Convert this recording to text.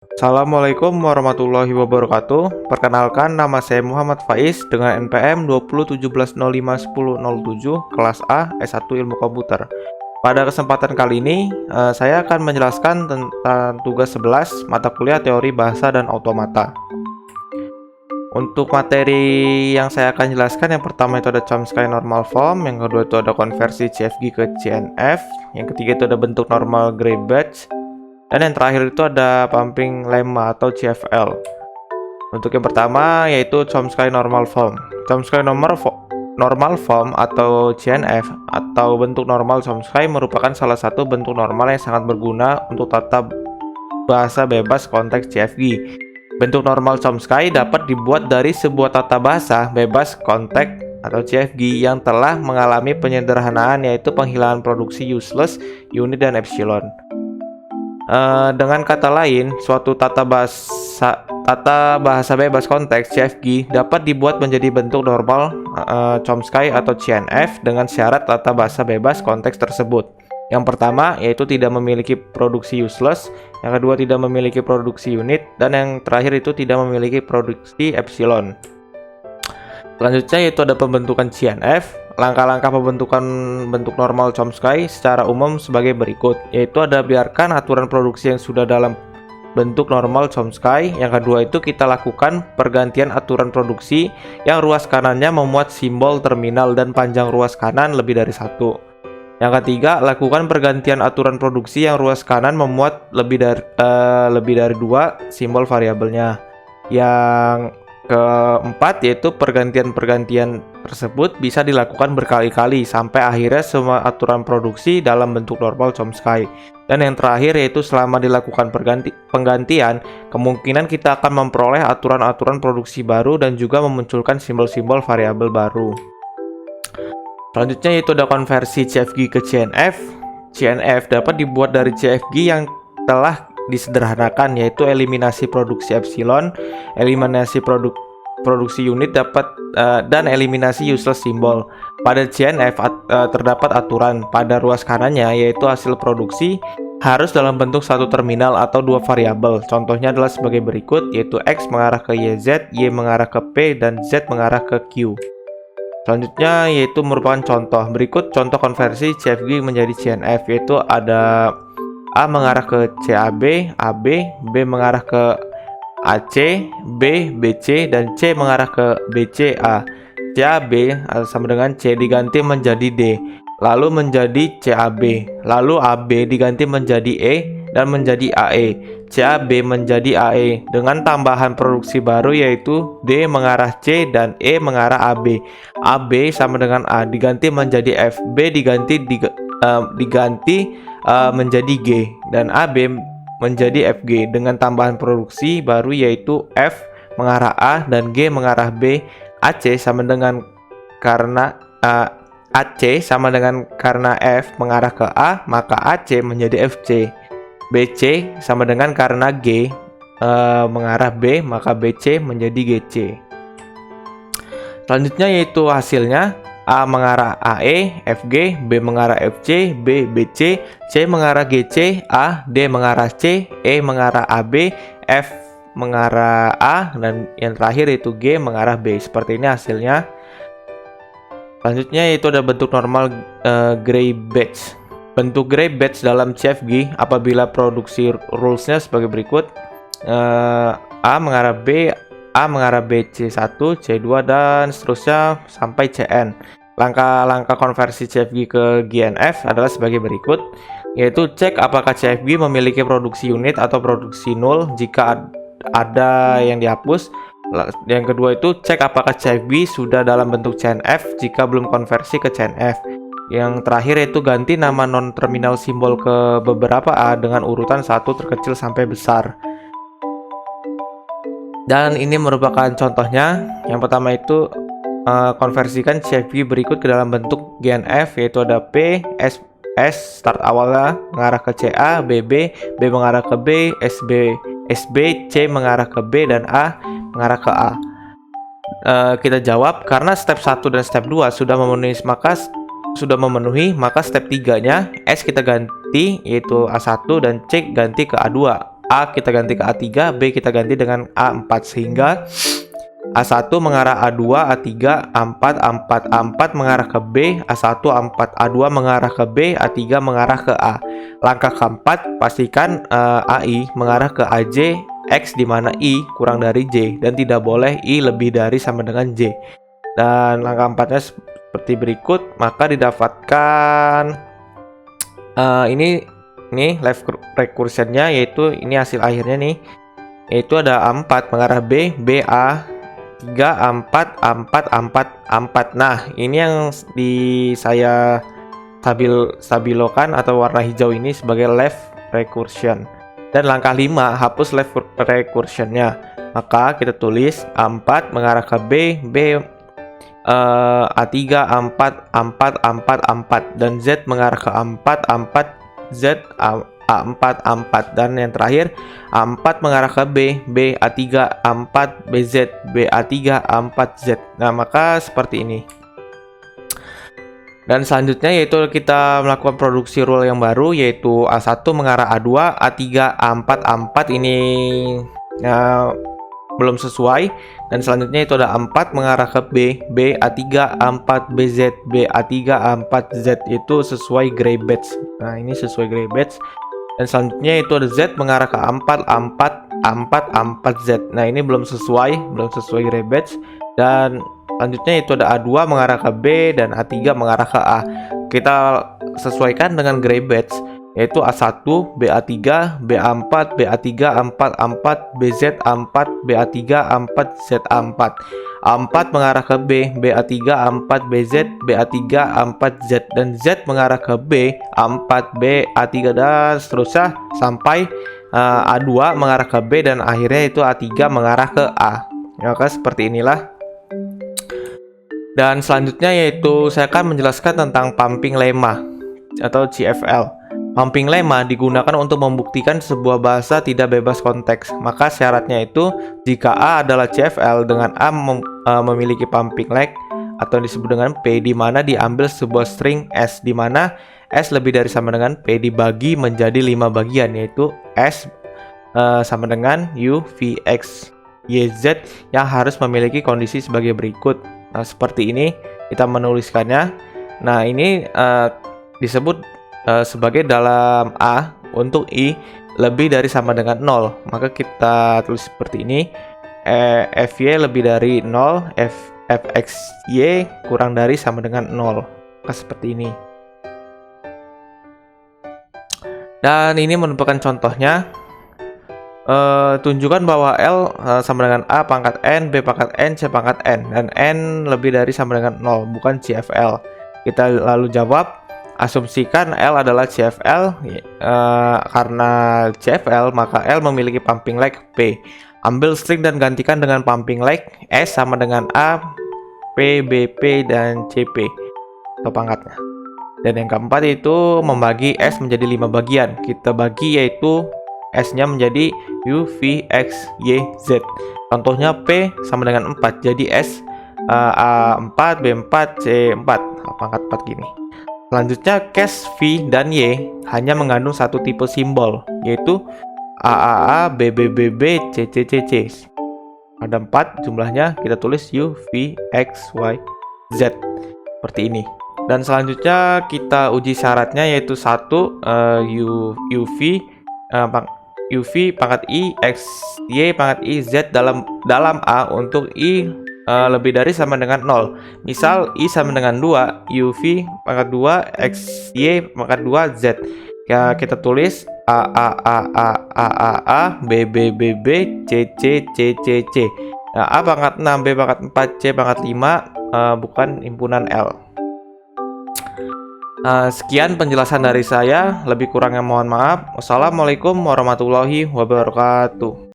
Assalamualaikum warahmatullahi wabarakatuh. Perkenalkan, nama saya Muhammad Faiz dengan NPM 2017051007 kelas A S1 Ilmu Komputer. Pada kesempatan kali ini, saya akan menjelaskan tentang tugas 11 mata kuliah teori bahasa dan automata. Untuk materi yang saya akan jelaskan, yang pertama itu ada Chomsky Normal Form, yang kedua itu ada konversi CFG ke CNF, yang ketiga itu ada bentuk normal Gray Batch, dan yang terakhir itu ada pumping lemma atau CFL. Untuk yang pertama yaitu Chomsky Normal Form. Chomsky Normal Form atau CNF atau bentuk normal Chomsky merupakan salah satu bentuk normal yang sangat berguna untuk tata bahasa bebas konteks CFG. Bentuk normal Chomsky dapat dibuat dari sebuah tata bahasa bebas konteks atau CFG yang telah mengalami penyederhanaan, yaitu penghilangan produksi useless, unit, dan epsilon. Dengan kata lain, suatu tata bahasa bebas konteks CFG dapat dibuat menjadi bentuk normal Chomsky atau CNF dengan syarat tata bahasa bebas konteks tersebut. Yang pertama yaitu tidak memiliki produksi useless, yang kedua tidak memiliki produksi unit, dan yang terakhir itu tidak memiliki produksi epsilon. Selanjutnya yaitu ada pembentukan CNF. Langkah-langkah pembentukan bentuk normal Chomsky secara umum sebagai berikut, yaitu ada biarkan aturan produksi yang sudah dalam bentuk normal Chomsky. Yang kedua itu kita lakukan pergantian aturan produksi yang ruas kanannya memuat simbol terminal dan panjang ruas kanan lebih dari 1. Yang ketiga, lakukan pergantian aturan produksi yang ruas kanan memuat lebih dari 2 simbol variabelnya. Yang keempat yaitu pergantian tersebut bisa dilakukan berkali-kali sampai akhirnya semua aturan produksi dalam bentuk normal Chomsky. Dan yang terakhir yaitu selama dilakukan penggantian, kemungkinan kita akan memperoleh aturan-aturan produksi baru dan juga memunculkan simbol-simbol variabel baru. Selanjutnya yaitu ada konversi CFG ke CNF. CNF dapat dibuat dari CFG yang telah disederhanakan, yaitu eliminasi produksi epsilon, eliminasi produksi unit dan eliminasi useless simbol. Pada CNF terdapat aturan pada ruas kanannya, yaitu hasil produksi harus dalam bentuk satu terminal atau 2 variabel. Contohnya adalah sebagai berikut, yaitu X mengarah ke YZ, Y mengarah ke P, dan Z mengarah ke Q. Selanjutnya yaitu merupakan contoh. Berikut contoh konversi CFG menjadi CNF, yaitu ada A mengarah ke CAB, AB, B mengarah ke AC, B, BC, dan C mengarah ke BCA. CAB sama dengan C diganti menjadi D, lalu menjadi CAB, lalu AB diganti menjadi E dan menjadi AE. CAB menjadi AE dengan tambahan produksi baru yaitu D mengarah C dan E mengarah AB. AB sama dengan A diganti menjadi F, B diganti menjadi G, dan AB menjadi FG dengan tambahan produksi baru yaitu F mengarah A dan G mengarah B. AC sama dengan karena F mengarah ke A, maka AC menjadi FC. BC sama dengan karena G mengarah B, maka BC menjadi GC. Selanjutnya yaitu hasilnya A mengarah AE, FG, B mengarah FC, B BC, C mengarah GC, A D mengarah C, E mengarah AB, F mengarah A, dan yang terakhir yaitu G mengarah B. Seperti ini hasilnya. Selanjutnya yaitu ada bentuk normal Gray Batch. Bentuk Gray Batch dalam CFG apabila produksi rules-nya sebagai berikut. A mengarah B, A mengarah B, C1, C2, dan seterusnya sampai Cn. Langkah-langkah konversi CFG ke GNF adalah sebagai berikut, yaitu cek apakah CFG memiliki produksi unit atau produksi nol jika ada yang dihapus. Yang kedua itu cek apakah CFG sudah dalam bentuk CNF jika belum konversi ke CNF. Yang terakhir yaitu ganti nama non-terminal simbol ke beberapa A dengan urutan 1 terkecil sampai besar. Dan ini merupakan contohnya. Yang pertama itu konversikan CFG berikut ke dalam bentuk GNF, yaitu ada P, S start awalnya mengarah ke CA, BB, B mengarah ke B, SB, C mengarah ke B, dan A mengarah ke A. Kita jawab karena step 1 dan step 2 sudah memenuhi, maka step 3-nya S kita ganti yaitu A1 dan C ganti ke A2. A kita ganti ke A3, B kita ganti dengan A4 sehingga A1 mengarah A2, A3, A4, A4, A4 mengarah ke B, A1, A4, A2 mengarah ke B, A3 mengarah ke A. Langkah keempat, pastikan AI mengarah ke AJ, X di mana I kurang dari J dan tidak boleh I lebih dari sama dengan J. Dan langkah empatnya seperti berikut, maka didapatkan ini left recursion-nya, yaitu ini hasil akhirnya nih, yaitu ada A4 mengarah B, BA 3, A4, A4, A4, A4. Nah, ini yang saya stabilokan atau warna hijau ini sebagai left recursion. Dan langkah 5, hapus left recursion-nya. Maka kita tulis A4 mengarah ke B, A3, A4, A4, A4, A4, dan Z mengarah ke A4, A4, Z, A4, A4, dan yang terakhir A4 mengarah ke B, A3, A4, BZ, BA3, A4, Z. Nah, maka seperti ini. Dan selanjutnya yaitu kita melakukan produksi rule yang baru, yaitu A1 mengarah A2, A3, A4, A4 ini belum sesuai. Dan selanjutnya itu ada A4 mengarah ke B, A3, A4, BZ, BA3, A4, Z, itu sesuai gray badge. Nah, ini sesuai gray badge. Dan selanjutnya itu ada Z mengarah ke A4, A4, A4, A4, Z. Nah, ini belum sesuai gray badge. Dan selanjutnya itu ada A2 mengarah ke B dan A3 mengarah ke A. Kita sesuaikan dengan gray badge, yaitu A1, BA3, BA4, BA3, A4, A4, BZ, A4, BA3, A4, Z4. A4 mengarah ke B, BA3, A4, BZ, BA3, A4, Z, dan Z mengarah ke B, A4, BA3, dan seterusnya sampai A2 mengarah ke B dan akhirnya itu A3 mengarah ke A. Maka seperti inilah. Dan selanjutnya yaitu saya akan menjelaskan tentang pumping lemma atau CFL. Pumping lemma digunakan untuk membuktikan sebuah bahasa tidak bebas konteks. Maka syaratnya itu jika A adalah CFL dengan A memiliki pumping leg atau disebut dengan P, di mana diambil sebuah string S, di mana S lebih dari sama dengan P dibagi menjadi 5 bagian, yaitu S sama dengan U, V, X, Y, Z yang harus memiliki kondisi sebagai berikut. Nah, seperti ini kita menuliskannya. Nah, ini disebut sebagai dalam A untuk I lebih dari sama dengan 0. Maka kita tulis seperti ini. FY lebih dari 0, FXY kurang dari sama dengan 0. Maka seperti ini. Dan ini merupakan contohnya. Tunjukkan bahwa L sama dengan A pangkat N, B pangkat N, C pangkat N, dan N lebih dari sama dengan 0, bukan CFL. Kita lalu jawab, asumsikan L adalah CFL. Karena CFL, maka L memiliki pumping leg P. Ambil string dan gantikan dengan pumping leg S sama dengan A, P, B, P, dan CP atau pangkatnya. Dan yang keempat itu membagi S menjadi 5 bagian. Kita bagi yaitu S-nya menjadi U, V, X, Y, Z. Contohnya P sama dengan 4. Jadi S A4, B4, C4. Pangkat 4 gini. Selanjutnya case V dan Y hanya mengandung satu tipe simbol, yaitu AAA, BBBB, CCCC. Ada 4 jumlahnya, kita tulis U, V, X, Y, Z. Seperti ini. Dan selanjutnya kita uji syaratnya, yaitu 1 UV pangkat I, X, Y pangkat I, Z dalam A untuk I lebih dari sama dengan 0. Misal I sama dengan 2, UV pangkat 2, X, Y pangkat 2, Z. Ya, kita tulis A, B, B, B, B, C, C, C, C, C. Nah, A pangkat 6, B pangkat 4, C pangkat 5, bukan himpunan L. Sekian penjelasan dari saya, lebih kurangnya mohon maaf. Wassalamualaikum warahmatullahi wabarakatuh.